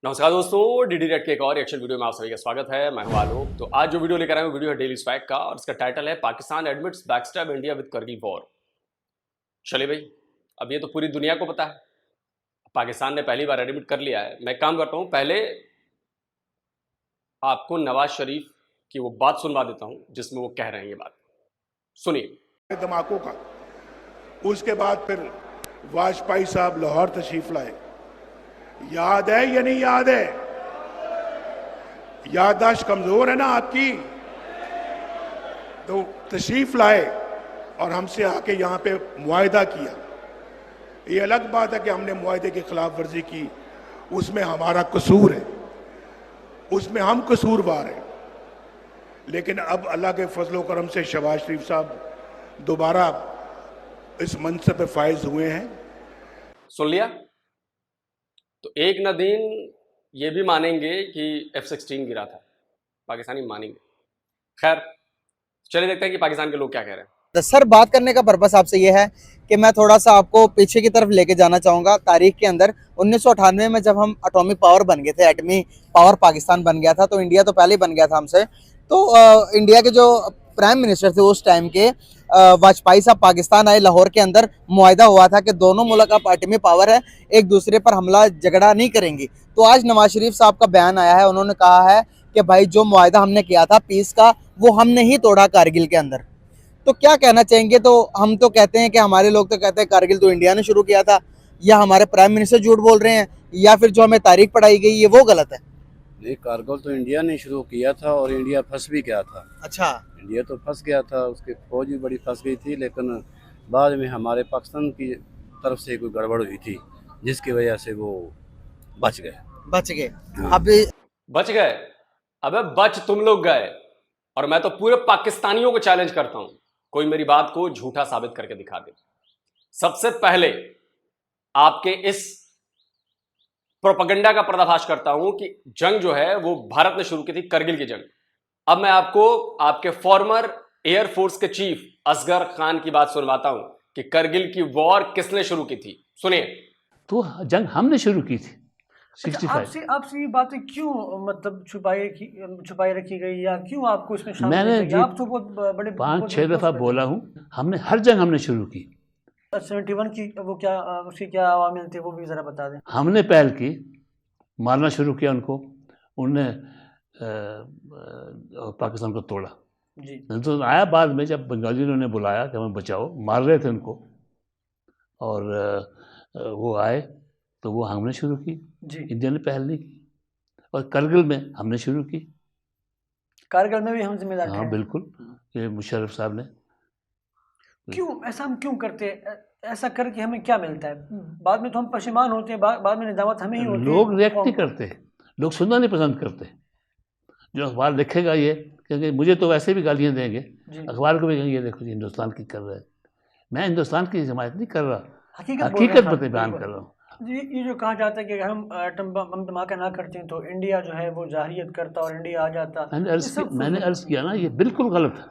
नमस्कार दोस्तों, DD red के एक और रिएक्शन वीडियो में आप सभी का स्वागत है। मैं हूं आलोक। तो आज जो वीडियो लेकर आए हैं वीडियो है डेली स्वैग का और इसका टाइटल है Pakistan admits backstab India with Kargil war. चलिए भाई, अब ये तो पूरी दुनिया को पता है, पाकिस्तान ने पहली बार एडमिट कर लिया है। मैं काम करता हूं, पहले आपको नवाज शरीफ की वो बात सुनवा देता हूं जिसमें वो कह रहे हैं। ये बात सुनिए। धमाकों का उसके बाद फिर वाजपेयी साहब लाहौर तशरीफ लाए। याद है या नहीं याद है? याददाश्त कमजोर है ना आपकी? तो तशरीफ लाए और हमसे आके यहाँ पे मुआहदा किया। ये अलग बात है कि हमने मुआहदे की खिलाफ वर्जी की, उसमें हमारा कसूर है, उसमें हम कसूरवार हैं। लेकिन अब अल्लाह के फजलो करम से शहबाज शरीफ साहब दोबारा इस मनसब पे फायज हुए हैं। सुन लिया? तो एक न दिन ये भी मानेंगे कि F-16 गिरा था, पाकिस्तानी मानेंगे। खैर, चलिए देखते हैं कि पाकिस्तान के लोग क्या कह रहे हैं। सर, बात करने का पर्पस आपसे ये है कि मैं थोड़ा सा आपको पीछे की तरफ लेके जाना चाहूँगा तारीख के अंदर। 1998 में जब हम एटॉमिक पावर बन गए थे, एटमी पावर पाकिस्तान बन गया था, तो इंडिया तो पहले ही बन गया था हमसे। तो इंडिया के जो प्राइम मिनिस्टर थे उस टाइम के, वाजपेयी साहब पाकिस्तान आए, लाहौर के अंदर मुआहदा हुआ था कि दोनों मुल्क अब एटमी पावर है, एक दूसरे पर हमला झगड़ा नहीं करेंगी। तो आज नवाज शरीफ साहब का बयान आया है, उन्होंने कहा है कि भाई जो मुआहदा हमने किया था पीस का, वो हमने ही तोड़ा कारगिल के अंदर। तो क्या कहना चाहेंगे? तो हम तो कहते हैं कि हमारे लोग तो कहते हैं कारगिल तो इंडिया ने शुरू किया था, या हमारे प्राइम मिनिस्टर झूठ बोल रहे हैं, या फिर जो हमें तारीख पढ़ाई गई ये वो गलत है। नहीं, कारगिल तो इंडिया ने शुरू किया था और इंडिया फंस भी गया था। अच्छा, इंडिया तो फंस गया था, उसकी फौज भी बड़ी फंस गई थी, लेकिन बाद में हमारे पाकिस्तान की तरफ से कोई गड़बड़ हुई थी जिसकी वजह से वो बच गए। अब बच गए? अबे बच तुम लोग गए, और मैं तो पूरे पाकिस्तानियों को चैलेंज करता हूं, कोई मेरी बात को झूठा साबित करके दिखा दे। सबसे पहले आपके इस प्रोपेगेंडा का पर्दाफाश करता हूं कि जंग जो है वो भारत ने शुरू की थी, करगिल की जंग। अब मैं आपको आपके फॉर्मर एयरफोर्स के चीफ असगर खान की बात सुनवाता हूं कि करगिल की वॉर किसने शुरू की थी। सुनिए। तो जंग हमने शुरू की थी 65। आपसे ये बातें क्यों मतलब छुपाई रखी गई, या क्यों आपको इसमें शामिल मैंने किया गया? आप तो बहुत बड़े 5-6 दफ़ा बोला हूँ, हमने हर जंग हमने शुरू की। 71 की वो क्या, उसकी क्या अवामिल थे वो भी ज़रा बता दें। हमने पहल की, मारना शुरू किया उनको, उनने पाकिस्तान को तोड़ा जी। तो आया बाद में, जब बंगालियों ने उन्हें बुलाया कि हमें बचाओ, मार रहे थे उनको, और वो आए तो वो हमने शुरू की जी। इंडिया ने पहल नहीं की। और करगिल में हमने शुरू की। कारगिल में भी हम जिम्मेदार हाँ थे। बिल्कुल, ये मुशर्रफ साहब ने। क्यों ऐसा हम क्यों करते हैं? ऐसा करके हमें क्या मिलता है? बाद में तो हम पशेमान होते हैं, बाद में निदामत हमें ही होती है। लोग रिएक्ट नहीं करते, लोग सुनना नहीं पसंद करते। जो अखबार लिखेगा ये, क्योंकि मुझे तो वैसे भी गालियाँ देंगे, अखबार को भी कहेंगे ये देखो जी हिंदुस्तान की कर रहा है। मैं हिंदुस्तान की हिमायत नहीं कर रहा, हकीकत पर बयान कर रहा हूँ। ये जो कहा जाता है कि अगर हम एटम बम धमाका ना करते हैं तो इंडिया जो है वो जाहिरियत करता और इंडिया आ जाता। मैंने अर्ज किया ना, ये बिल्कुल गलत है।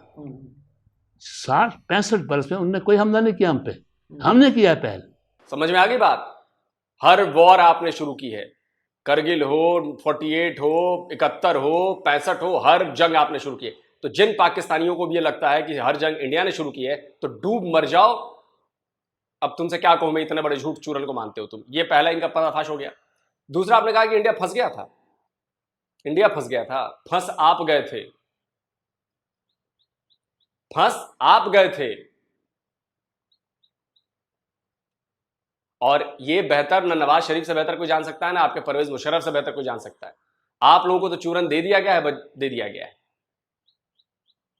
60-65 बरस में उनने कोई हमला नहीं किया हम पे, हमने किया पहल। समझ में आ गई बात? हर वॉर आपने शुरू की है, करगिल हो, 48 हो, 71 हो, 65 हो, हर जंग आपने शुरू की है। तो जिन पाकिस्तानियों को भी ये लगता है कि हर जंग इंडिया ने शुरू की है, तो डूब मर जाओ। अब तुमसे क्या कहूं मैं, इतने बड़े झूठ चूरन को मानते हो तुम। ये पहला इनका पर्दाफाश हो गया। दूसरा, आपने कहा कि इंडिया फंस गया था। इंडिया फंस गया था? फंस आप गए थे, फंस आप गए थे। और ये बेहतर न नवाज शरीफ से बेहतर कोई जान सकता है, ना आपके परवेज मुशर्रफ से बेहतर कोई जान सकता है। आप लोगों को तो चूरन दे दिया गया है, दे दिया गया है।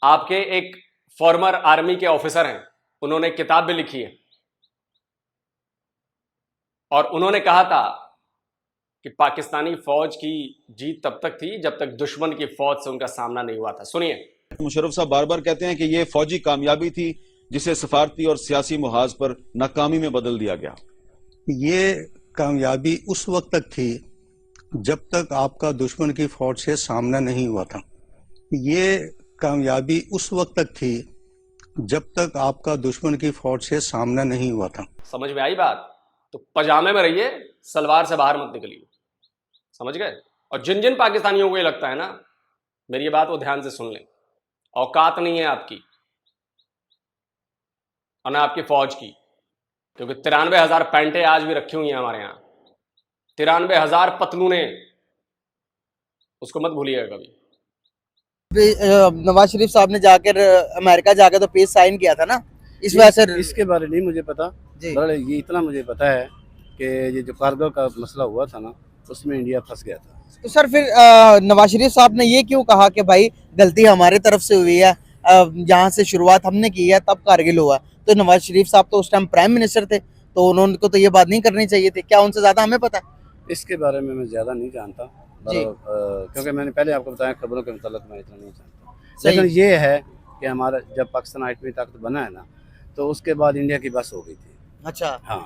आपके एक फॉर्मर आर्मी के ऑफिसर हैं, उन्होंने किताब भी लिखी है और उन्होंने कहा था कि पाकिस्तानी फौज की जीत तब तक थी जब तक दुश्मन की फौज से उनका सामना नहीं हुआ था। सुनिए। मुशर्रफ साहब बार बार कहते हैं कि ये फौजी कामयाबी थी जिसे सफारती और सियासी मुहाज पर नाकामी में बदल दिया गया। ये कामयाबी उस वक्त तक थी जब तक आपका दुश्मन की फौज से सामना नहीं हुआ था। ये कामयाबी उस वक्त तक थी जब तक आपका दुश्मन की फौज से सामना नहीं हुआ था। समझ में आई बात? तो पजामे में रहिए, सलवार से बाहर मत निकलिए। समझ गए? और जिन जिन पाकिस्तानियों को ये लगता है ना, मेरी ये बात वो ध्यान से सुन लें, औकात नहीं है आपकी और ना आपकी फौज की, क्योंकि 93,000 पैंटें आज भी रखी हुई हैं हमारे यहाँ, 93,000 पतलूने, उसको मत भूलिएगा कभी। नवाज शरीफ साहब ने जाकर अमेरिका जाकर तो पीस साइन किया था ना, इस वजह से इसके बारे नहीं मुझे पता। जी। बड़ा ये इतना मुझे पता है कि ये जो कारगिल का मसला हुआ था ना, उसमें इंडिया फंस गया था। तो सर फिर नवाज शरीफ साहब ने ये क्यों कहा कि भाई गलती हमारे तरफ से हुई है, यहाँ से शुरुआत हमने की है तब कारगिल हुआ? तो नवाज शरीफ साहब तो उस टाइम प्राइम मिनिस्टर थे, तो उन्होंने को तो ये बात नहीं करनी चाहिए थी, क्या उनसे ज्यादा हमें पता है? इसके बारे में मैं ज़्यादा नहीं जानता, जी। क्योंकि मैंने पहले आपको बताया खबरों के मुताबिक मैं इतना नहीं जानता। सही। लेकिन ये है कि हमारा जब पाकिस्तान आठवीं ताकत बना है ना, तो उसके बाद इंडिया की बस हो गई थी। अच्छा हाँ,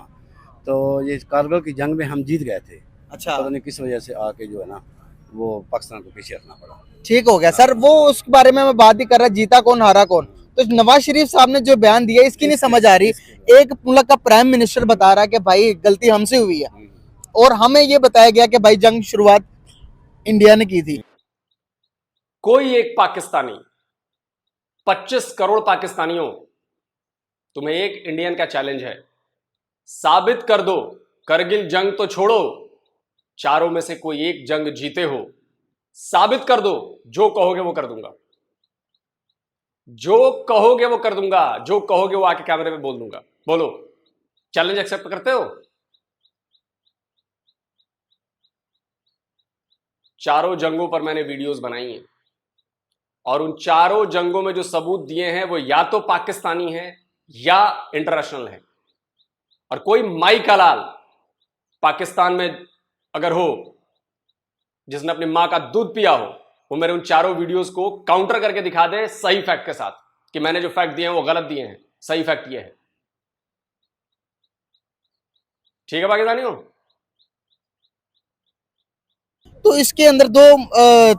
तो ये कारगिल की जंग में हम जीत गए थे, अच्छा, पता नहीं किस वजह से आके जो है ना वो पाकिस्तान को पीछे हटना पड़ा। ठीक हो गया सर, वो उस बारे में मैं बात ही कर रहा, जीता कौन हारा कौन। तो नवाज शरीफ साहब ने जो बयान दिया इसकी नहीं समझ आ रही। एक मुल्क का प्राइम मिनिस्टर बता रहा है कि भाई गलती हमसे हुई है, और हमें ये बताया गया कि भाई जंग शुरुआत इंडिया ने की थी। कोई एक पाकिस्तानी, 25 करोड़ पाकिस्तानियों, तुम्हें एक इंडियन का चैलेंज है, साबित कर दो, करगिल जंग तो छोड़ो, चारों में से कोई एक जंग जीते हो, साबित कर दो, जो कहोगे वो कर दूंगा, जो कहोगे वो कर दूंगा, जो कहोगे वो आके कैमरे में बोल दूंगा। बोलो, चैलेंज एक्सेप्ट करते हो? चारों जंगों पर मैंने वीडियोस बनाई हैं, और उन चारों जंगों में जो सबूत दिए हैं वो या तो पाकिस्तानी है या इंटरनेशनल है। और कोई माई का लाल पाकिस्तान में अगर हो जिसने अपनी मां का दूध पिया हो, वो मेरे उन चारों वीडियोस को काउंटर करके दिखा दे सही फैक्ट के साथ कि मैंने जो फैक्ट दिए हैं वो गलत दिए हैं, सही फैक्ट ये है। ठीक है पाकिस्तानियों? तो इसके अंदर दो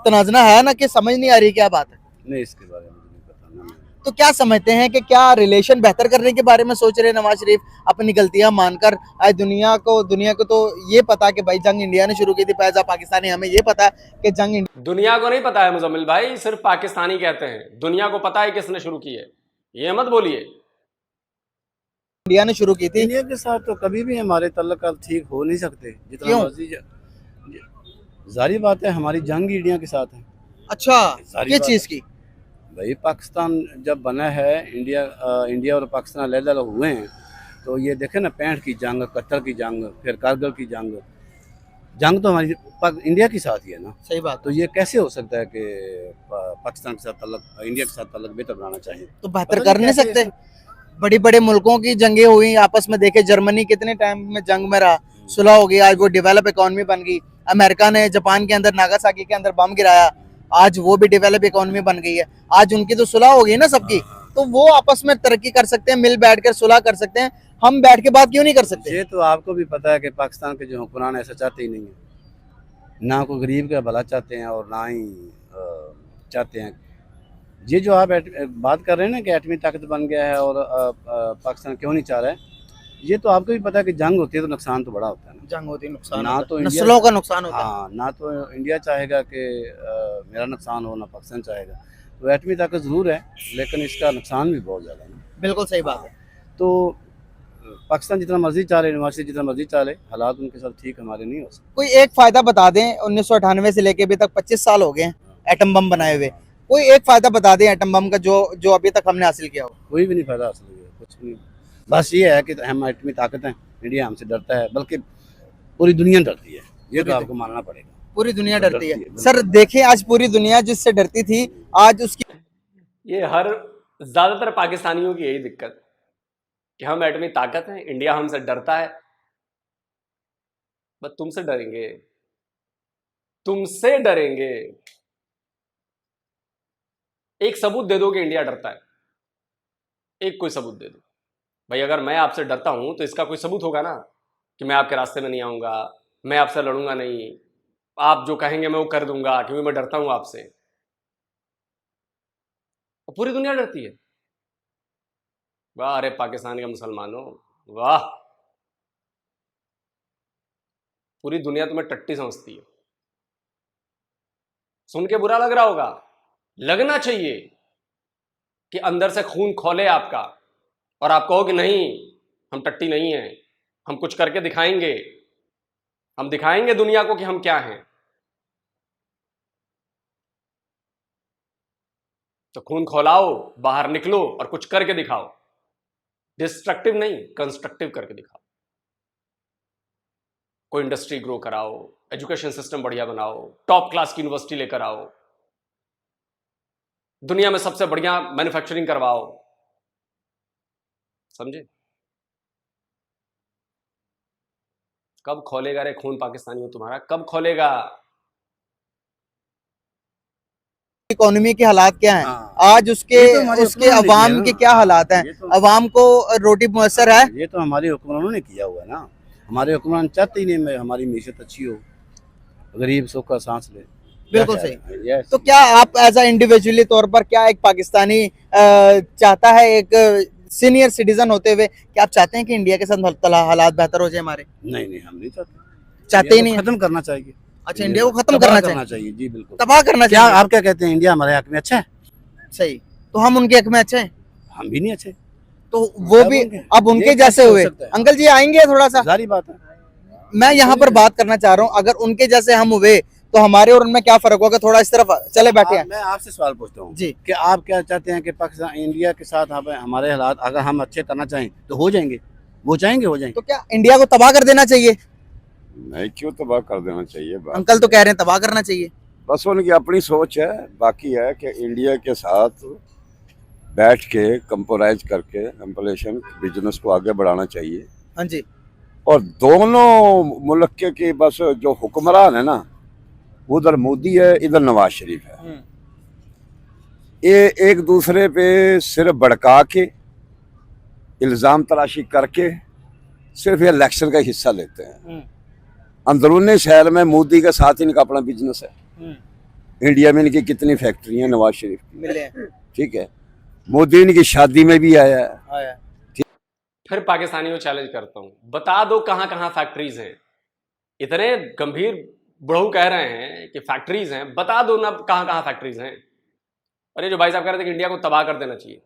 तनाजना है ना, कि समझ नहीं आ रही क्या बात है। नहीं, इसके बारे में मुझे नहीं पता ना। तो क्या समझते हैं कि क्या रिलेशन बेहतर करने के बारे में सोच रहे हैं नवाज शरीफ, अपनी गलतियां मानकर? आज दुनिया को तो ये पता कि भाई जंग इंडिया ने शुरू की थी, पैसा पाकिस्तानी, हमें ये पता है कि जंग दुनिया को नहीं पता है मुजम्मिल भाई, सिर्फ पाकिस्तानी कहते हैं, दुनिया को पता है किसने शुरू की है, ये मत बोलिए। इंडिया ने शुरू की थी। इंडिया के साथ तो कभी भी हमारे तल्लुकात ठीक हो नहीं सकते, जितना क्यों? मर्जी। जारी बात है, हमारी जंग इंडिया के साथ है। अच्छा, सारी ये बात चीज की भाई, पाकिस्तान जब बना है, इंडिया और पाकिस्तान अलग अलग हुए हैं, तो ये देखे ना, 65 की जंग, 71 की जंग, फिर कारगिल की जंग, जंग तो हमारी इंडिया के साथ ही है ना। सही बात। तो ये कैसे हो सकता है कि पाकिस्तान के साथ तल्लुक, इंडिया के साथ तल्लुक बेहतर बनाना चाहिए? तो बेहतर पता कर नहीं नहीं कैसे- सकते? बड़ी बड़े मुल्कों की जंगें हुई आपस में, देखे जर्मनी कितने टाइम में जंग में रहा, सुलह हो गई, आज वो डेवलप इकोनॉमी बन गई। अमेरिका ने जापान के अंदर, नागासाकी के अंदर बम गिराया, आज वो भी डेवलप इकोनॉमी बन गई है। आज उनकी तो सुलह हो गई ना सबकी, तो वो आपस में तरक्की कर सकते हैं, मिल बैठ कर सुलह कर सकते हैं, हम बैठ के बात क्यों नहीं कर सकते? ये तो आपको भी पता है कि पाकिस्तान के जो हुक्मरान ऐसा चाहते ही नहीं है, ना कोई गरीब का भला चाहते हैं और ना ही चाहते हैं। ये जो आप बात कर रहे हैं ना कि एटमी ताकत बन गया है और पाकिस्तान क्यों नहीं चाह रहा है, ये तो आपको भी पता है कि जंग होती है तो नुकसान तो बड़ा होता है ना। जंग होती, नुकसान ना होता तो है, इंडिया- नस्लों का नुकसान होता है। हाँ, ना तो इंडिया चाहेगा कि मेरा नुकसान हो, ना पाकिस्तान चाहेगा। तो एटमी ताकत ज़रूर है, लेकिन इसका नुकसान भी बहुत ज़्यादा है ना। बिल्कुल सही बात है। तो पाकिस्तान जितना मर्जी चाले, नवाज शरीफ जितना मर्जी चाले, हालात उनके साथ ठीक हमारे नहीं हो सकते। कोई एक फायदा बता दें, 1998 से लेके अभी तक 25 साल हो गए हैं एटम बम बनाए हुए, कोई एक फायदा बता दें एटम बम का जो जो अभी तक हमने हासिल किया हो। कोई भी नहीं फायदा हासिल हुआ, कुछ नहीं। बस ये है कि हम एटमी ताकत हैं, इंडिया हमसे डरता है, बल्कि पूरी दुनिया डरती है, ये तो आपको मानना पड़ेगा। पूरी दुनिया डरती है बिल्कुल। सर। देखें आज पूरी दुनिया जिससे डरती थी, आज उसकी ये हर ज्यादातर पाकिस्तानियों की यही दिक्कत कि हम एटमी ताकत हैं, इंडिया हमसे डरता है। बस तुमसे डरेंगे, तुमसे डरेंगे। एक सबूत दे दो कि इंडिया डरता है, एक कोई सबूत दे दो भाई। अगर मैं आपसे डरता हूं तो इसका कोई सबूत होगा ना, कि मैं आपके रास्ते में नहीं आऊंगा, मैं आपसे लड़ूंगा नहीं, आप जो कहेंगे मैं वो कर दूंगा, क्योंकि मैं डरता हूं आपसे। और पूरी दुनिया डरती है। वाह, अरे पाकिस्तान के मुसलमानों, वाह, पूरी दुनिया तुम्हें टट्टी समझती है। सुन के बुरा लग रहा होगा, लगना चाहिए कि अंदर से खून खौले आपका और आप कहो कि नहीं, हम टट्टी नहीं हैं, हम कुछ करके दिखाएंगे, हम दिखाएंगे दुनिया को कि हम क्या हैं। तो खून खौलाओ, बाहर निकलो और कुछ करके दिखाओ। डिस्ट्रक्टिव नहीं, कंस्ट्रक्टिव करके दिखाओ। कोई इंडस्ट्री ग्रो कराओ, एजुकेशन सिस्टम बढ़िया बनाओ, टॉप क्लास की यूनिवर्सिटी लेकर आओ, दुनिया में सबसे बढ़िया मैन्युफैक्चरिंग करवाओ। समझे? कब खोलेगा रे खून पाकिस्तानियों तुम्हारा, कब खोलेगा? इकोनॉमी के हालात क्या हैं हाँ। आज, उसके ये तो हमारे उसके हुक्मरान ने अवाम किया के ना। क्या हालात हैं, ये तो- अवाम को रोटी मुयसर है? ये तो हमारे हुक्मरानों ने किया हुआ है ना। हमारे हुक्मरान चाहते ही नहीं मैं हमारी मीशत अच्छी हो, गरीब सूखा सांस ले। बिल्कुल क्या सही। कह रहे हैं? Yes. तो क्या आप एज अ इंडिविजुअली तौर पर क्या एक पाकिस्तानी चाहता है, एक सीनियर सिटीजन होते हुए, क्या आप चाहते हैं कि इंडिया के साथ हालात बेहतर हो जाए हमारे? नहीं हम नहीं चाहते। चाहते ही इंडिया को नहीं? खत्म करना चाहिए। अच्छा, इंडिया को खत्म तबाह करना चाहिए, जी बिल्कुल। तबाह करना क्या चाहिए। आप क्या कहते हैं, इंडिया हमारे हक में अच्छा है? सही, तो हम उनके हक में अच्छे हैं, हम भी नहीं अच्छे। तो वो सब भी उनके- अब उनके ये जैसे कैसे हो हुए। सकता है? अंकल जी आएंगे थोड़ा सा, जारी बात है। मैं यहाँ पर बात करना चाह रहा हूँ, अगर उनके जैसे हम हुए तो हमारे और उनमें क्या फर्क होगा? थोड़ा इस तरफ चले बैठे हैं मैं आपसे सवाल पूछता हूँ जी। कि आप क्या चाहते हैं कि पाकिस्तान इंडिया के साथ हमारे हालात अगर हम अच्छे करना चाहें तो हो जाएंगे? वो चाहेंगे हो जाएंगे। तो क्या इंडिया को तबाह कर देना चाहिए? नहीं, क्यों तबाह कर देना चाहिए? अंकल तो कह रहे हैं तबाह करना चाहिए। बस उनकी अपनी सोच है। बाकी है कि इंडिया के साथ बैठ के कंप्रोमाइज करके कंपलेशन बिजनेस को आगे बढ़ाना चाहिए। हाँ जी। और दोनों मुल्क के बस जो हुक्मरान है ना, उधर मोदी है, इधर नवाज शरीफ है, ये एक दूसरे पे सिर्फ भड़का के इल्ज़ाम तराशी करके सिर्फ इलेक्शन का हिस्सा लेते हैं। अंदरूनी शहर में मोदी के साथ इनका अपना बिजनेस है। इंडिया में इनकी कितनी फैक्ट्री हैं नवाज शरीफ की, मिले हैं। ठीक है। मोदी इनकी शादी में भी आया है। आया। फिर पाकिस्तानियों को चैलेंज करता हूं, बता दो कहां कहां फैक्ट्रीज हैं। इतने गंभीर बुढ़ऊ कह रहे हैं कि फैक्ट्रीज हैं, बता दो ना कहां कहां फैक्ट्रीज हैं। और ये जो भाई साहब कह रहे थे कि इंडिया को तबाह कर देना चाहिए,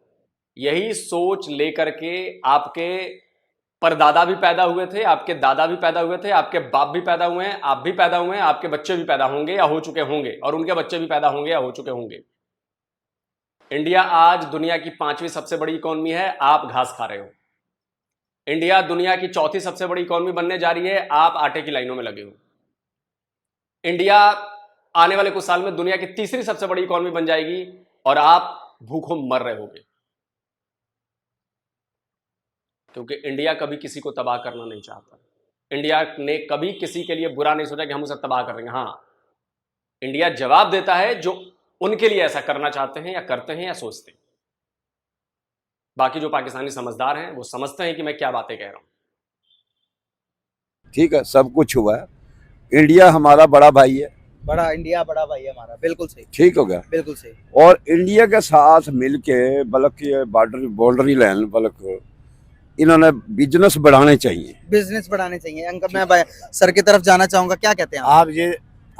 यही सोच लेकर के आपके परदादा भी पैदा हुए थे, आपके दादा भी पैदा हुए थे, आपके बाप भी पैदा हुए हैं, आप भी पैदा हुए हैं, आपके बच्चे भी पैदा होंगे या हो चुके होंगे, और उनके बच्चे भी पैदा होंगे या हो चुके होंगे। इंडिया आज दुनिया की 5वीं सबसे बड़ी इकोनॉमी है, आप घास खा रहे हो। इंडिया दुनिया की 4थी सबसे बड़ी इकोनॉमी बनने जा रही है, आप आटे की लाइनों में लगे हो। इंडिया आने वाले कुछ साल में दुनिया की 3री सबसे बड़ी इकोनॉमी बन जाएगी और आप भूखों मर रहे होगे। क्योंकि इंडिया कभी किसी को तबाह करना नहीं चाहता। इंडिया ने कभी किसी के लिए बुरा नहीं सोचा कि हम उसे तबाह करेंगे। हाँ, इंडिया जवाब देता है जो उनके लिए ऐसा करना चाहते हैं या करते हैं या सोचते हैं। बाकी जो पाकिस्तानी समझदार हैं वो समझते हैं कि मैं क्या बातें कह रहा हूं। ठीक है, सब कुछ हुआ है। इंडिया हमारा बड़ा भाई है, बड़ा इंडिया बड़ा भाई है हमारा, बिल्कुल सही, ठीक हो गया। बिल्कुल सही। और इंडिया के साथ मिलके बल्कि बाउंड्री लाइन बल्कि इन्होंने बिजनेस बढ़ाने चाहिए। बिजनेस बढ़ाने चाहिए। अंकल मैं भाई सर की तरफ जाना चाहूंगा, क्या कहते हैं आप?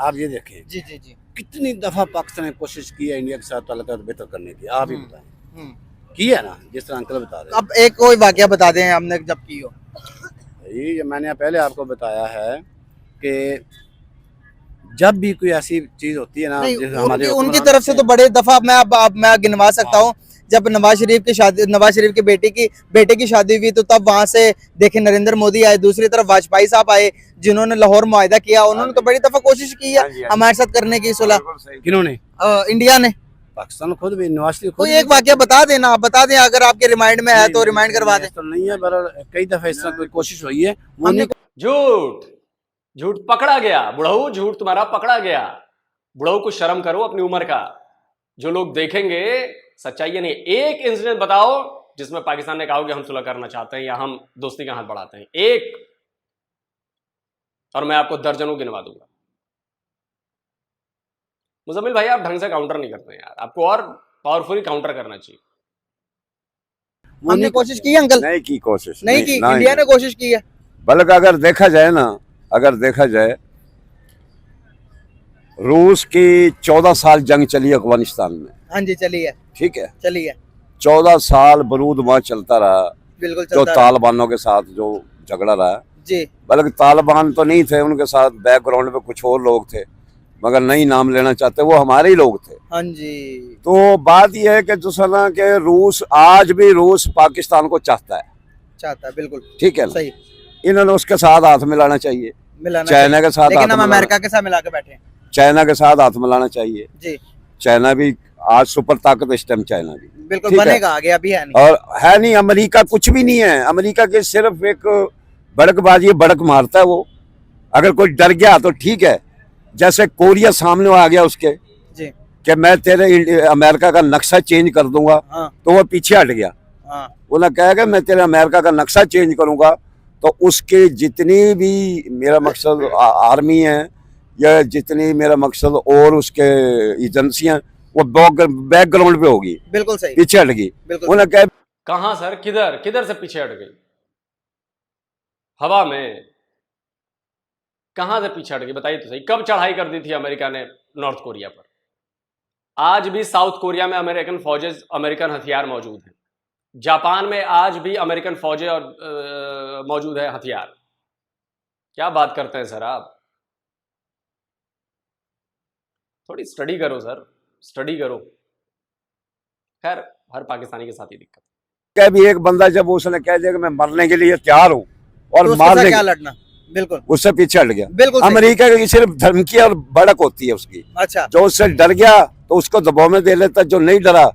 आप ये देखें जी जी जी। कितनी दफा पाकिस्तान ने कोशिश की है इंडिया के साथ ताल्लुकात बेहतर करने की, आप ही बताएं। हम्म। की है ना, जिस तरह अंकल बता रहे हैं। अब एक कोई वाकया बता दें हमने जब की हो। ये मैंने पहले आपको बताया है कि जब भी कोई ऐसी चीज होती है ना, नहीं, जैसे उनकी हुक्मरान तरफ से तो बड़े दफा मैं गिनवा सकता हूँ। जब नवाज शरीफ की बेटे की शादी हुई तो तब वहां से देखे नरेंद्र मोदी आए, दूसरी तरफ वाजपेयी साहब आए जिन्होंने लाहौर मुआहिदा किया। उन्होंने तो बड़ी दफा कोशिश की है हमारे साथ करने की सुलह। किन्होंने? इंडिया ने। पाकिस्तान खुद भी, नवाज शरीफ खुद कोई एक वाकया बता देना, आप बता दें अगर आपके रिमाइंड में है तो रिमाइंड करवा दें। तो नहीं है, बहरहाल कई दफा इस तरह कोई कोशिश हुई है, वो नहीं। झूठ पकड़ा गया। बुढ़ऊ झूठ तुम्हारा पकड़ा गया। बुढ़ऊ को शर्म करो अपनी उम्र का। जो लोग देखेंगे सच्चाई है नहीं। एक इंसिडेंट बताओ जिसमें पाकिस्तान ने कहा कि हम सुलह करना चाहते हैं या हम दोस्ती का हाथ बढ़ाते हैं, एक, और मैं आपको दर्जनों गिनवा दूंगा। मुजम्मिल भाई आप ढंग से काउंटर नहीं करते यार, आपको और पावरफुली काउंटर करना चाहिए। हमने कोशिश की है अंकल? नहीं की कोशिश, नहीं की, इंडिया ने कोशिश की है। बल्कि अगर देखा जाए रूस की 14 साल जंग चली अफगानिस्तान में, हाँ जी, चलिए ठीक है। चलिए, 14 साल बरूद वहाँ चलता रहा, बिल्कुल जो चलता रहा। तालिबानों के साथ जो झगड़ा रहा, जी बल्कि तालिबान तो नहीं थे, उनके साथ बैकग्राउंड में कुछ और लोग थे, मगर नहीं नाम लेना चाहते, वो हमारे ही लोग थे। हाँ जी, तो बात यह है कि जो सना के रूस, आज भी रूस पाकिस्तान को चाहता है, चाहता है, बिल्कुल ठीक है ना। सही, इन्होंने उसके साथ हाथ मिलाना चाहिए, मिलाना चाइना के साथ लेकिन हाथ हम मिलाना, अमेरिका के साथ मिला के बैठे हैं। चाइना के साथ हाथ मिलाना चाहिए। जी चाइना भी आज सुपर ताकत इस टाइम, चाइना भी बिल्कुल ठीक है। बनेगा, आगे अभी है नहीं। और है नहीं, अमेरिका कुछ भी नहीं है, अमेरिका के सिर्फ एक बड़कबाजी, बड़क मारता है वो। अगर कोई डर गया तो ठीक है, जैसे कोरिया सामने आ गया उसके जी कि मैं तेरे अमेरिका का नक्शा चेंज कर दूंगा, हाँ तो वो पीछे हट गया। हाँ उन्हें कहेगा मैं तेरे अमेरिका का नक्शा चेंज करूंगा, तो उसके जितनी भी मेरा मकसद आर्मी है या जितनी मेरा मकसद और उसके एजेंसियां, वो बैकग्राउंड पे होगी, बिल्कुल सही, पीछे हट गई। बिल्कुल उन्हें कहे कहां सर, किधर किधर से पीछे हट गई? हवा में? कहां से पीछे हट गई बताइए तो सही। कब चढ़ाई कर दी थी अमेरिका ने नॉर्थ कोरिया पर? आज भी साउथ कोरिया में अमेरिकन फौजें, अमेरिकन हथियार मौजूद हैं। जापान में आज भी अमेरिकन फौजें और मौजूद है हथियार। क्या बात करते हैं सर आप? थोड़ी स्टडी करो सर, स्टडी करो। खैर, हर पाकिस्तानी के साथ ही दिक्कत। क्या भी एक बंदा जब उसने कह दिया कि मैं मरने के लिए तैयार हूं और तो उसके मारने साथ क्या लड़ना, बिल्कुल उससे पीछे हट गया। बिल्कुल सही। अमेरिका की सिर्फ धमकी और भड़क होती है उसकी। अच्छा, जो उससे डर गया तो उसको दबाव में दे लेता, जो नहीं डरा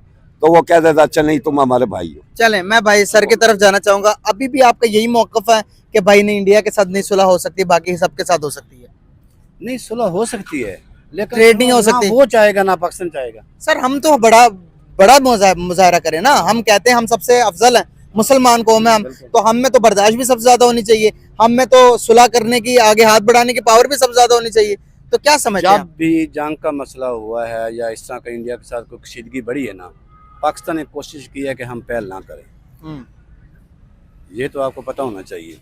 तो वो कह देता अच्छा नहीं तुम हमारे भाई हो। चलें, मैं भाई सर की तरफ जाना चाहूंगा। अभी भी आपका यही मौकफ है कि भाई ने इंडिया के साथ नहीं सुलह हो सकती, बाकी सबके साथ हो सकती है? नहीं, सुलह हो सकती है, लेकिन ट्रेडिंग हो ना सकती है। वो चाहेगा ना पाकिस्तान चाहेगा। सर हम तो बड़ा बड़ा मुजाहरा करें ना, हम कहते हैं हम सबसे अफजल हैं, मुसलमान कौम है हम, तो हम में तो बर्दाश्त भी सबसे ज्यादा होनी चाहिए, हम में तो सुलह करने की, आगे हाथ बढ़ाने की पावर भी सबसे ज्यादा होनी चाहिए। तो क्या समझते हैं जब भी जंग का मसला हुआ है या इस तरह का इंडिया के साथ कोई कशीदगी बढ़ी है ना, पाकिस्तान ने कोशिश की है कि हम पहल ना करें, ये तो आपको पता होना चाहिए।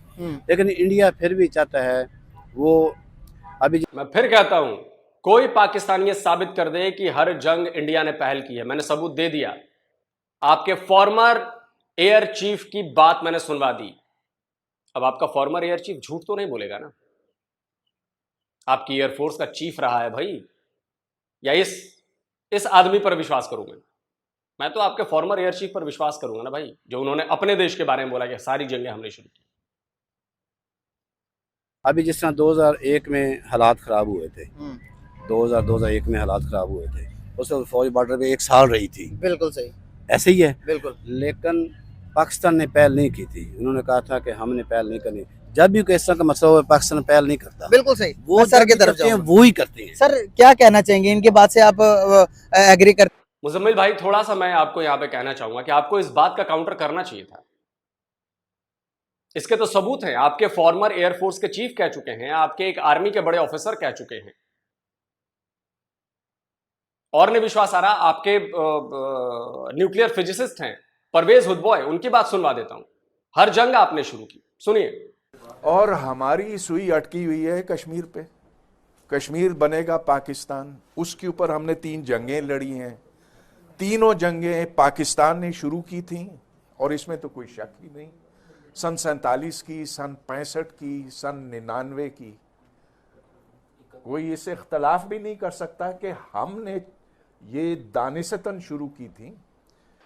लेकिन इंडिया फिर भी चाहता है वो। अभी मैं फिर कहता हूं, कोई पाकिस्तानी ये साबित कर दे कि हर जंग इंडिया ने पहल की है। मैंने सबूत दे दिया। आपके फॉर्मर एयर चीफ की बात मैंने सुनवा दी। अब आपका फॉर्मर एयर चीफ झूठ तो नहीं बोलेगा ना? आपकी एयरफोर्स का चीफ रहा है भाई, या इस आदमी पर विश्वास करूंगा? मैं तो आपके फॉर्मर एयर चीफ पर विश्वास करूंगा ना भाई, जो उन्होंने अपने देश के बारे में बोला कि सारी जंगें हमने शुरू की। अभी जिस तरह 2001 में हालात ख़राब हुए थे, 2001 में हालात ख़राब हुए थे, उस वक्त फौज बॉर्डर पे 1 साल रही थी। बिल्कुल सही, ऐसे ही है, बिल्कुल लेकिन पाकिस्तान ने पहल नहीं की थी। उन्होंने कहा था कि हमने पहल नहीं करनी। जब भी कोई इस तरह का मसला हो, पाकिस्तान पहल नहीं करता। बिल्कुल सही। वो मैं सर की तरफ करते हैं, जाऊंगा। वो ही करते हैं। सर क्या कहना चाहेंगे इनकी बात से, आप एग्री कर? मुजम्मिल भाई, थोड़ा सा मैं आपको यहां पे कहना चाहूंगा कि आपको इस बात का काउंटर करना चाहिए था। इसके तो सबूत हैं। आपके फॉर्मर एयरफोर्स के चीफ कह चुके हैं, आपके एक आर्मी के बड़े ऑफिसर कह चुके हैं। और नहीं विश्वास आ रहा, आपके न्यूक्लियर फिजिसिस्ट हैं परवेज हुदबॉय, उनकी बात सुनवा देता हूं। हर जंग आपने शुरू की, सुनिए। और हमारी सुई अटकी हुई है कश्मीर पे। कश्मीर बनेगा पाकिस्तान, उसके ऊपर हमने 3 जंगें लड़ी हैं। तीनों जंगें पाकिस्तान ने शुरू की थी, और इसमें तो कोई शक ही नहीं। सन 47 की, सन 65 की, सन 99 की, कोई इससे इख्तलाफ भी नहीं कर सकता कि हमने ये दानिशतन शुरू की थी।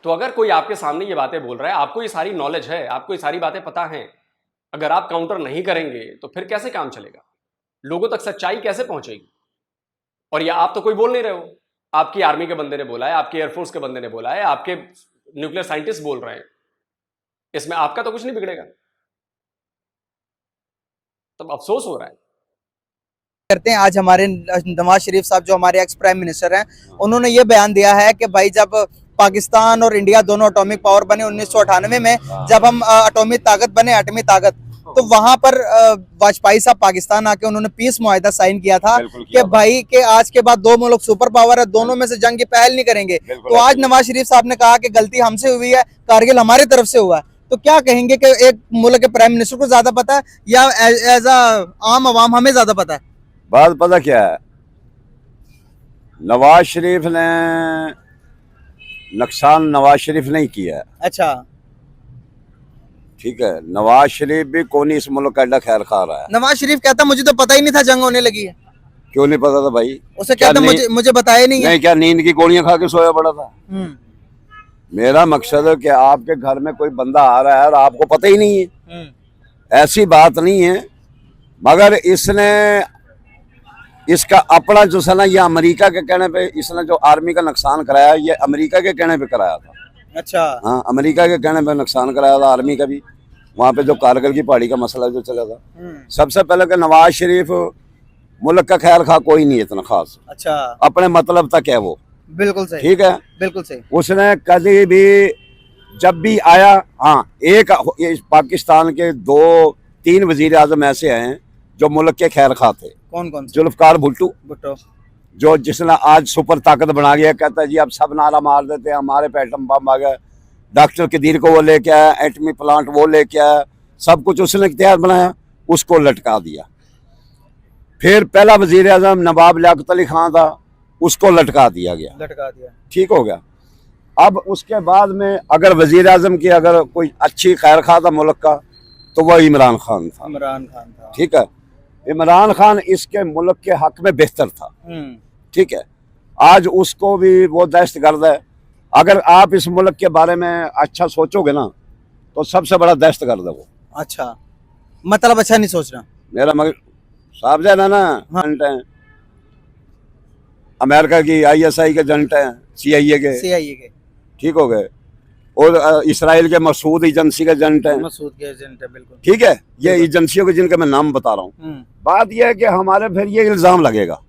तो अगर कोई आपके सामने ये बातें बोल रहा है, आपको ये सारी नॉलेज है, आपको ये सारी बातें पता हैं, अगर आप काउंटर नहीं करेंगे तो फिर कैसे काम चलेगा? लोगों तक सच्चाई कैसे पहुंचेगी? और ये आप तो कोई बोल नहीं रहे हो। आपकी आर्मी के बंदे ने बोला है, आपके एयरफोर्स के बंदे ने बोला है, आपके न्यूक्लियर साइंटिस्ट बोल रहे हैं। इसमें आपका तो कुछ नहीं बिगड़ेगा। तब अफसोस हो रहा है। करते हैं, आज हमारे नवाज शरीफ साहब जो हमारे एक्स प्राइम मिनिस्टर हैं, उन्होंने ये बयान दिया है कि भाई जब पाकिस्तान और इंडिया दोनों एटॉमिक पावर बने 1998 में, जब हम एटॉमिक ताकत बने, एटमी ताकत, तो वहां पर वाजपेयी साहब पाकिस्तान आके उन्होंने पीस मुआहिदा साइन किया था कि भाई के आज के बाद 2 मुल्क सुपर पावर है, दोनों में से जंग की पहल नहीं करेंगे। तो आज नवाज शरीफ साहब ने कहा कि गलती हमसे हुई है, कारगिल हमारी तरफ से हुआ है। तो क्या कहेंगे कि एक मुल्क के प्राइम मिनिस्टर को ज्यादा पता है या एज आम आवाम हमें ज्यादा पता है? बात पता क्या है, नवाज शरीफ ने नुकसान नवाज शरीफ ने ही किया है, अच्छा, ठीक है। नवाज शरीफ भी कौन इस मुल्क का एडा खैर खा रहा है। नवाज शरीफ कहता मुझे तो पता ही नहीं था जंग होने लगी है। क्यों नहीं पता था भाई? उसे कहता मुझे बताया नहीं है। नहीं, क्या नींद की गोलियां खा के सोया पड़ा था? मेरा मकसद है कि आपके घर में कोई बंदा आ रहा है और आपको पता ही नहीं है, ऐसी बात नहीं है। मगर इसने इसका अपना जो है ना, ये अमेरिका के कहने पे इसने जो आर्मी का नुकसान कराया, ये अमेरिका के कहने पे कराया था। अच्छा, हाँ, अमेरिका के कहने पे नुकसान कराया था आर्मी का भी। वहाँ पे जो कारगिल की पहाड़ी का मसला जो चला था, सबसे पहले कि नवाज शरीफ मुल्क का खैर खा कोई नहीं है इतना खास। अच्छा, अपने मतलब तक है वो, बिल्कुल सही, ठीक है, बिल्कुल सही। उसने कभी भी जब भी आया, हाँ, एक पाकिस्तान के 2-3 वजीर आजम ऐसे हैं जो मुल्क के खैर खा थे। कौन कौन से? जुल्फकार भुट्टो, जो जिसने आज सुपर ताकत बना गया, कहता है जी अब सब नारा मार देते हैं, हमारे पे एटम बम आ गया। डॉक्टर कदीर को वो लेके आया, एटमी प्लांट वो लेके आया, सब कुछ उसने इख्तियार बनाया, उसको लटका दिया। फिर पहला वजीर आजम नवाब लियाकत अली खान था, उसको लटका दिया गया, ठीक हो गया। अब उसके बाद में अगर वजीर आजम की अगर कोई अच्छी खैर खा था मुल्क का, तो वह इमरान खान था, ठीक है। इमरान खान इसके मुल्क के हक में बेहतर था, ठीक है। आज उसको भी वो दहशतगर्द है। अगर आप इस मुल्क के बारे में अच्छा सोचोगे ना, तो सबसे बड़ा दहशतगर्द है वो। अच्छा, मतलब अच्छा नहीं सोचना मेरा मगर साहब जाना ना, एजेंट हैं अमेरिका की, ISI के एजेंट हैं, CIA के, ठीक हो गए। और इसराइल के मसूद एजेंसी के एजेंट हैं, बिल्कुल, ठीक है। ये एजेंसियों के जिनके मैं नाम बता रहा हूँ। बात यह है कि हमारे फिर ये इल्जाम लगेगा,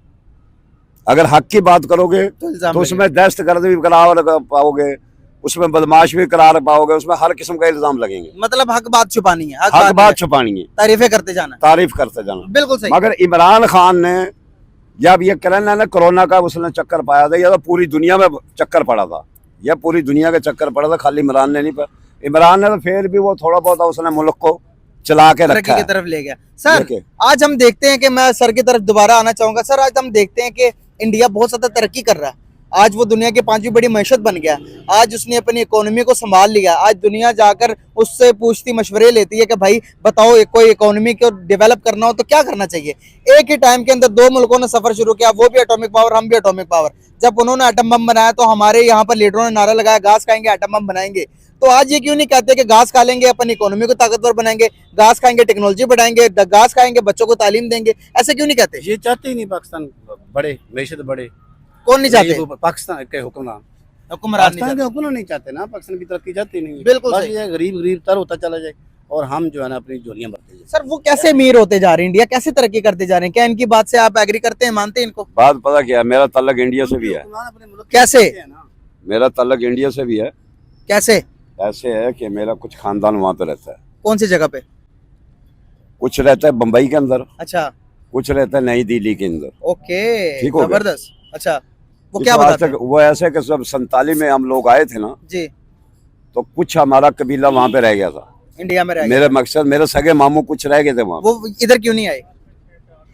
अगर हक की बात करोगे तो उसमें दहशतगर्द भी करार पाओगे, उसमें बदमाश भी करार पाओगे, उसमें हर किस्म का इल्जाम लगेंगे। मतलब हक बात छुपानी है, हक बात छुपानी है, तारीफें करते जाना, बिल्कुल सही। मगर इमरान खान ने जब ये करना ना, कोरोना का उसने चक्कर पाया था, या तो पूरी दुनिया में चक्कर पड़ा था, या पूरी दुनिया का चक्कर पड़ा था, खाली इमरान ने नहीं पर। इमरान ने तो फिर भी वो थोड़ा बहुत उसने मुल्क को चला के रखा की तरफ ले गया। सर आज हम देखते हैं कि मैं सर की तरफ दोबारा आना चाहूंगा। सर आज हम देखते हैं कि इंडिया बहुत ज्यादा तरक्की कर रहा है, आज वो दुनिया की 5वीं बड़ी मैशत बन गया, आज उसने अपनी इकोनॉमी को संभाल लिया। आज दुनिया जाकर उससे पूछती, मशवरे लेती है कि भाई बताओ कोई इकोनॉमी को डेवलप करना हो तो क्या करना चाहिए। एक ही टाइम के अंदर 2 मुल्कों ने सफर शुरू किया, वो भी एटॉमिक पावर, हम भी एटॉमिक पावर। जब उन्होंने एटम बम बनाया तो हमारे यहाँ पर लीडरों ने नारा लगाया, घास खाएंगे एटम बम बनाएंगे। तो आज ये क्यों नहीं कहते कि घास खा लेंगे अपनी इकोनॉमी को ताकतवर बनाएंगे, घास खाएंगे टेक्नोलॉजी बढ़ाएंगे, घास खाएंगे बच्चों को तालीम देंगे, ऐसे क्यों नहीं कहते? ये चाहते ही नहीं पाकिस्तान बड़े, मैशत बढ़े। कौन नहीं चाहते? पाकिस्तान के हुक्मरान के हुक्मरान नहीं चाहते ना, पाकिस्तान की तरक्की चाहते नहीं। बिल्कुल बस ये गरीब तर होता चला जाए और हम जो है ना अपनी झोलियां भरते जाए। सर वो कैसे अमीर होते जा रहे हैं, इंडिया कैसे तरक्की करते जा रहे हैं? क्या इनकी बात से आप एग्री करते हैं, मानते हैं इनको? बात पता क्या, मेरा ताल्लुक इंडिया से भी है। कैसे? मेरा ताल्लुक इंडिया से भी है। कैसे? ऐसे है कि मेरा कुछ खानदान वहाँ पे रहता है। कौन सी जगह पे? कुछ रहता है बम्बई के अंदर, अच्छा, कुछ रहता है नई दिल्ली के अंदर। ओके, ठीक हो, जबरदस्त। अच्छा, वो क्या बताते हैं? वो ऐसे कि जब 47 में हम लोग आए थे ना जी, तो कुछ हमारा कबीला वहाँ पे रह गया था, इंडिया में रह गया। मेरे मकसद मेरे सगे मामू कुछ रह गए थे वहाँ। वो इधर क्यों नहीं आए?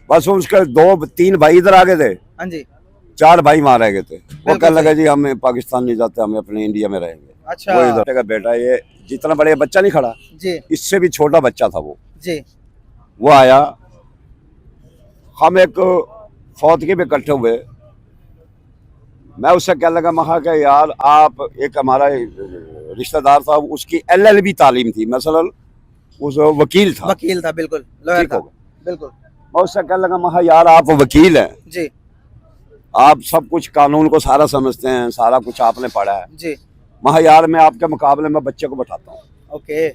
बस उसके 2-3 भाई इधर आ गए थे, हाँ जी, 4 भाई वहाँ रह गए थे। वो कहने लगा जी हम पाकिस्तान नहीं जाते, हम अपने इंडिया में रहेंगे। अच्छा, वो इधर का बेटा, ये जितना बड़े बच्चा नहीं खड़ा जी, इससे भी छोटा बच्चा था वो जी, वो आया। हम एक फौतगी में इकट्ठे हुए, मैं उससे कहने लगा, महा कि यार आप, एक हमारा रिश्तेदार था, उसकी LLB तालीम थी, मसलन उस वकील था, बिल्कुल लॉयर था, बिल्कुल। मैं उससे कहने लगा, महा यार आप वकील हैं जी, आप सब कुछ कानून को सारा समझते हैं, सारा कुछ आपने पढ़ा है जी, महा यार मैं आपके मुकाबले में बच्चे को बैठाता हूँ। ओके,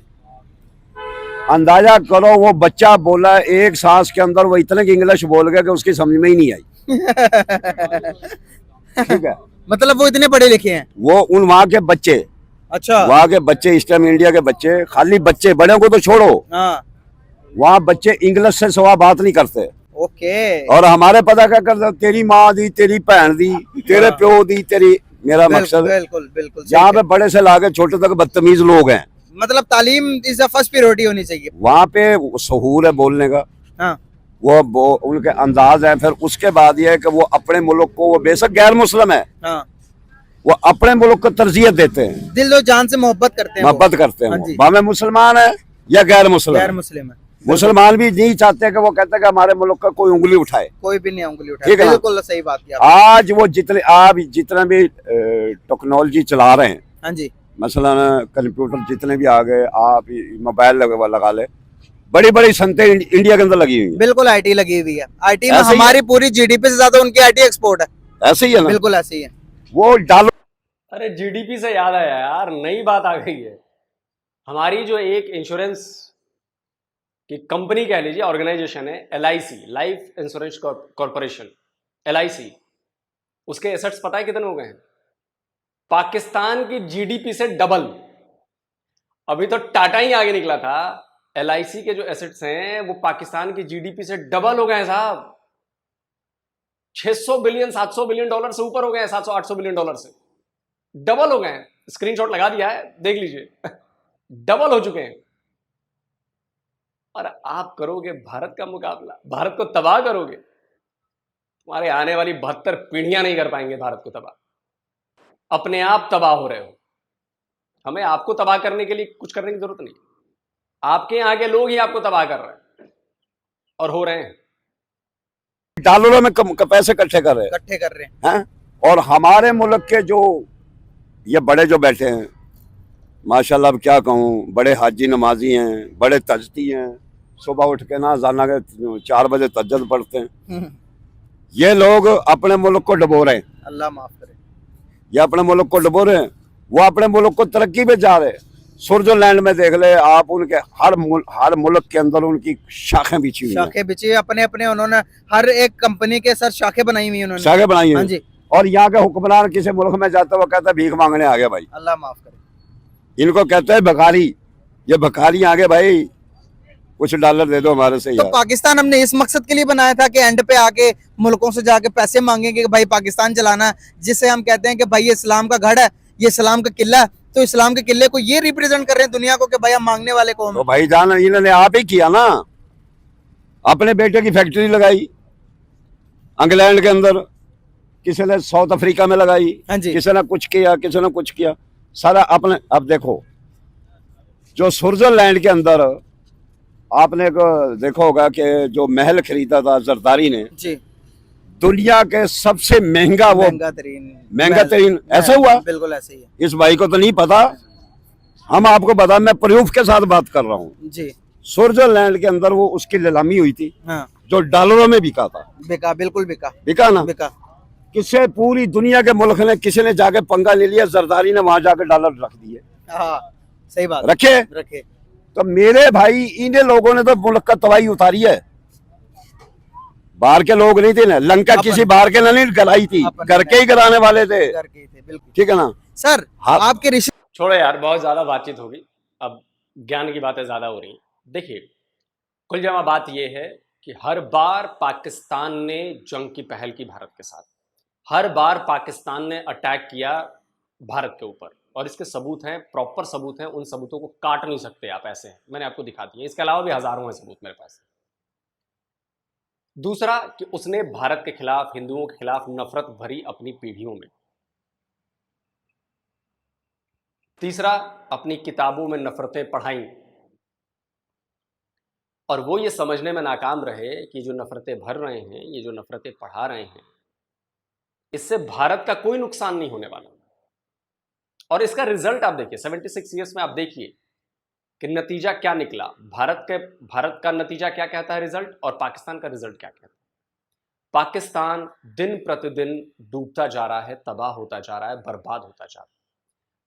अंदाजा करो वो बच्चा बोला एक सांस के अंदर वो इतने की इंग्लिश बोल गया कि उसकी समझ में ही नहीं आई। ठीक है, मतलब वो इतने पढ़े लिखे हैं, वो उन वहाँ के बच्चे, अच्छा, वहाँ के बच्चे, ईस्टर्न इंडिया के बच्चे, खाली बच्चे, बड़े को तो छोड़ो, हाँ, वहाँ बच्चे इंग्लिश से सवा बात नहीं करते। ओके, और हमारे पता क्या करते, तेरी माँ दी, तेरी भैन दी, तेरे प्यो दी, तेरी। मेरा मकसद बिल्कुल बिल्कुल, जहाँ पे बड़े से लाके छोटे तक बदतमीज लोग हैं, मतलब तालीम इज द फर्स्ट प्रायोरिटी होनी चाहिए। वहाँ पे सहूर है बोलने का, हाँ, वो उनके अंदाज है। फिर उसके बाद ये है कि वो अपने मुल्क को, वो बेशक गैर मुस्लिम है, हाँ, वो अपने मुल्क को तरजीहत देते हैं, दिल और जान से मोहब्बत करते हैं, मोहब्बत करते हैं। हाँ वो जी। भावे मुसलमान है या गैर मुस्लिम गैर है। मुस्लिम है, मुसलमान भी नहीं चाहते कि वो कहते हैं कि हमारे मुल्क का कोई उंगली उठाए। कोई भी नहीं उंगली उठाए, ठीक है ना? बिल्कुल सही बात की आपने। आज वो आप जितना भी टेक्नोलॉजी चला रहे हैं, हाँ जी, मसलन कंप्यूटर जितने भी आ गए, आप मोबाइल लगा ले, बड़ी बड़ी संतें इंडिया के अंदर लगी हुई हैं। बिल्कुल आईटी लगी हुई है, आईटी में ऐसे ही हमारी पूरी जीडीपी से ज्यादा उनकी आईटी एक्सपोर्ट है। ऐसे ही है ना, बिल्कुल ऐसे ही है। वो डालो। अरे जीडीपी से याद आया यार, नई बात आ गई है। हमारी जो एक इंश्योरेंस की कंपनी कह लीजिए, ऑर्गेनाइजेशन है LIC, life insurance corporation, LIC, उसके एसेट्स पता है कितने हो गए हैं? पाकिस्तान की जीडीपी से डबल। अभी तो टाटा ही आगे निकला था, LIC के जो एसेट्स हैं वो पाकिस्तान की जीडीपी से डबल हो गए हैं साहब। 600 बिलियन 700 बिलियन डॉलर से ऊपर हो गए हैं, 700-800 बिलियन डॉलर से डबल हो गए हैं। स्क्रीनशॉट लगा दिया है, देख लीजिए डबल हो चुके हैं। और आप करोगे भारत का मुकाबला, भारत को तबाह करोगे, तुम्हारे आने वाली 72 पीढ़ियां नहीं कर पाएंगे भारत को तबाह। अपने आप तबाह हो रहे हो, हमें आपको तबाह करने के लिए कुछ करने की जरूरत नहीं। आपके यहाँ के लोग ही आपको तबाह कर रहे हैं और हो रहे हैं। डॉलरों में पैसे इकट्ठे कर रहे हैं। और हमारे मुल्क के जो ये बड़े जो बैठे हैं, माशाल्लाह, अब क्या कहूँ, बड़े हाजी नमाजी हैं, बड़े तजती हैं, सुबह उठ के ना जाना के 4 बजे तज्जद पढ़ते हैं। ये लोग अपने मुल्क को डुबो रहे हैं। अल्लाह माफ करे। ये अपने मुल्क को डुबो रहे हैं, वो अपने मुल्क को तरक्की पे जा रहे हैं। स्विट्जरलैंड में देख ले आप, उनके हर मुल्क के अंदर उनकी शाखें बिछी हुई हैं। शाखें बिछी अपने अपने, उन्होंने हर एक कंपनी के सर शाखें बनाई हुई उन्होंने, शाखें बनाई हैं। हाँ जी। और यहाँ के हुक्मरान किसी मुल्क में जाते वो कहता है भीख मांगने आ गया भाई। अल्लाह माफ करे। इनको कहते हैं भिखारी। ये भिखारी आ गए भाई, कुछ डॉलर दे दो हमारे से तो यार। पाकिस्तान हमने इस मकसद के लिए बनाया था कि एंड पे आके मुल्कों से जाके पैसे मांगेंगे कि भाई पाकिस्तान चलाना है, जिससे हम कहते हैं कि भाई ये इस्लाम का गढ़ है, ये इस्लाम का किला है, तो इस्लाम के किले को ये रिप्रेजेंट कर रहे हैं दुनिया को कि भाई हम मांगने वाले कौन। तो भाई जान, इन्होंने आप ही किया ना, अपने बेटे की फैक्ट्री लगाई इंग्लैंड के अंदर, किसी ने साउथ अफ्रीका में लगाई, हाँ जी। किसी ने कुछ किया, किसी ने कुछ किया, सारा अपने। अब देखो जो स्विट्जरलैंड के अंदर आपने देखा होगा कि जो महल खरीदा था जरदारी ने जी, दुनिया के सबसे महंगा, वो महंगा तरीन ऐसा हुआ। बिल्कुल ऐसे ही है इस भाई को तो नहीं पता, हम आपको बता, मैं प्रूफ के साथ बात कर रहा हूँ जी। स्विट्जरलैंड के अंदर वो उसकी नीलामी हुई थी, हाँ, जो डॉलरों में बिका था। बिका, बिल्कुल बिका, बिका ना, बिका। किसे पूरी दुनिया के मुल्क ने, किसी ने जाके पंगा ले लिया, जरदारी ने वहां जाके डॉलर रख दिए। हाँ, सही बात, रखे रखे। तो मेरे भाई, इन्हें लोगों ने तो मुल्क का तबाही उतारी है। बाहर के लोग नहीं थे ना, लंका किसी बाहर के नहीं गलाई थी, घर के ही कराने वाले थे। बिल्कुल ठीक है ना सर। हाँ। आपके रिश्ते छोड़ो यार, बहुत ज्यादा बातचीत होगी, अब ज्ञान की बातें ज्यादा हो रही हैं। देखिए, कुल जमा बात यह है कि हर बार पाकिस्तान ने जंग की पहल की भारत के साथ, हर बार पाकिस्तान ने अटैक किया भारत के ऊपर, और इसके सबूत हैं, प्रॉपर सबूत हैं। उन सबूतों को काट नहीं सकते आप, ऐसे हैं, मैंने आपको दिखा दिए। इसके अलावा भी हजारों हैं सबूत मेरे पास। दूसरा कि उसने भारत के खिलाफ, हिंदुओं के खिलाफ नफरत भरी अपनी पीढ़ियों में। तीसरा, अपनी किताबों में नफरतें पढ़ाई, और वो ये समझने में नाकाम रहे कि जो नफरतें भर रहे हैं, ये जो नफरतें पढ़ा रहे हैं, इससे भारत का कोई नुकसान नहीं होने वाला। और इसका रिजल्ट आप देखिए, 76 ईयर्स में आप देखिए कि नतीजा क्या निकला। भारत का नतीजा क्या कहता है रिजल्ट, और पाकिस्तान का रिजल्ट क्या कहता है। पाकिस्तान दिन प्रतिदिन डूबता जा रहा है, तबाह होता जा रहा है, बर्बाद होता जा रहा है।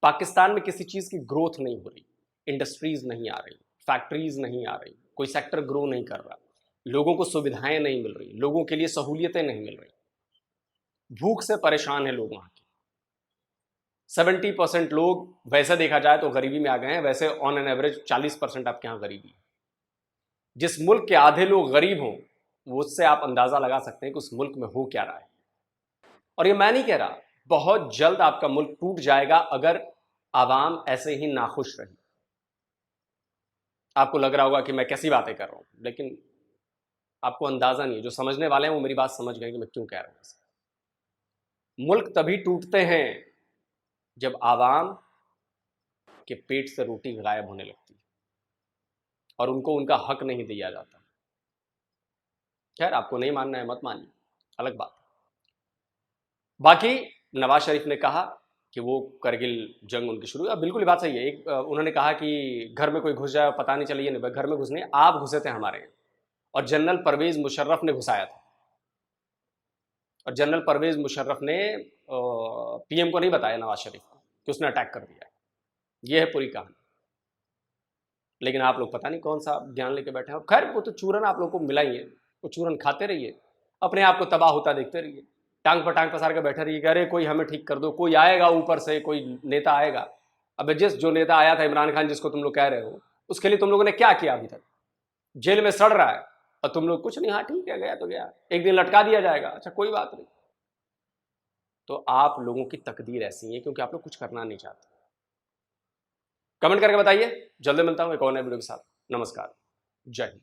पाकिस्तान में किसी चीज की ग्रोथ नहीं हो रही, इंडस्ट्रीज नहीं आ रही, फैक्ट्रीज नहीं आ रही, कोई सेक्टर ग्रो नहीं कर रहा, लोगों को सुविधाएं नहीं मिल रही, लोगों के लिए सहूलियतें नहीं मिल रही, भूख से परेशान है लोग वहां के। 70% लोग वैसे देखा जाए तो गरीबी में आ गए हैं, वैसे ऑन एन एवरेज 40% आपके यहाँ गरीबी है। जिस मुल्क के आधे लोग गरीब हों, वो उससे आप अंदाजा लगा सकते हैं कि उस मुल्क में हो क्या रहा है। और ये मैं नहीं कह रहा, बहुत जल्द आपका मुल्क टूट जाएगा अगर आवाम ऐसे ही नाखुश रही। आपको लग रहा होगा कि मैं कैसी बातें कर रहा हूं, लेकिन आपको अंदाजा नहीं है, जो समझने वाले हैं वो मेरी बात समझ गए कि मैं क्यों कह रहा हूं। मुल्क तभी टूटते हैं जब आवाम के पेट से रोटी गायब होने लगती है और उनको उनका हक नहीं दिया जाता। खैर, आपको नहीं मानना है मत मानिए, अलग बात। बाकी नवाज शरीफ ने कहा कि वो करगिल जंग उनकी शुरू, अब बिल्कुल बात सही है। एक उन्होंने कहा कि घर में कोई घुस जाए पता नहीं चले, ये नहीं, घर में घुसने आप घुसे थे हमारे यहाँ, और जनरल परवेज मुशर्रफ ने घुसाया था। और जनरल परवेज मुशर्रफ ने पीएम को नहीं बताया नवाज शरीफ को कि उसने अटैक कर दिया। ये है पूरी कहानी। लेकिन आप लोग पता नहीं कौन सा ज्ञान लेके बैठे हैं। खैर, वो तो चूरन आप लोग को मिला ही है, वो चूरन खाते रहिए, अपने आप को तबाह होता देखते रहिए, टांग पर टांग पसार के बैठे रहिए कि अरे कोई हमें ठीक कर दो, कोई आएगा ऊपर से, कोई नेता आएगा। अब जो नेता आया था इमरान खान जिसको तुम लोग कह रहे हो, उसके लिए तुम लोगों ने क्या किया अभी तक? जेल में सड़ रहा है और तुम लोग कुछ नहीं, हाँ ठीक है, गया तो गया, एक दिन लटका दिया जाएगा, अच्छा कोई बात नहीं। तो आप लोगों की तकदीर ऐसी है क्योंकि आप लोग कुछ करना नहीं चाहते। कमेंट करके बताइए। जल्दी मिलता हूं एक और नए वीडियो के साथ। नमस्कार, जय हिंद।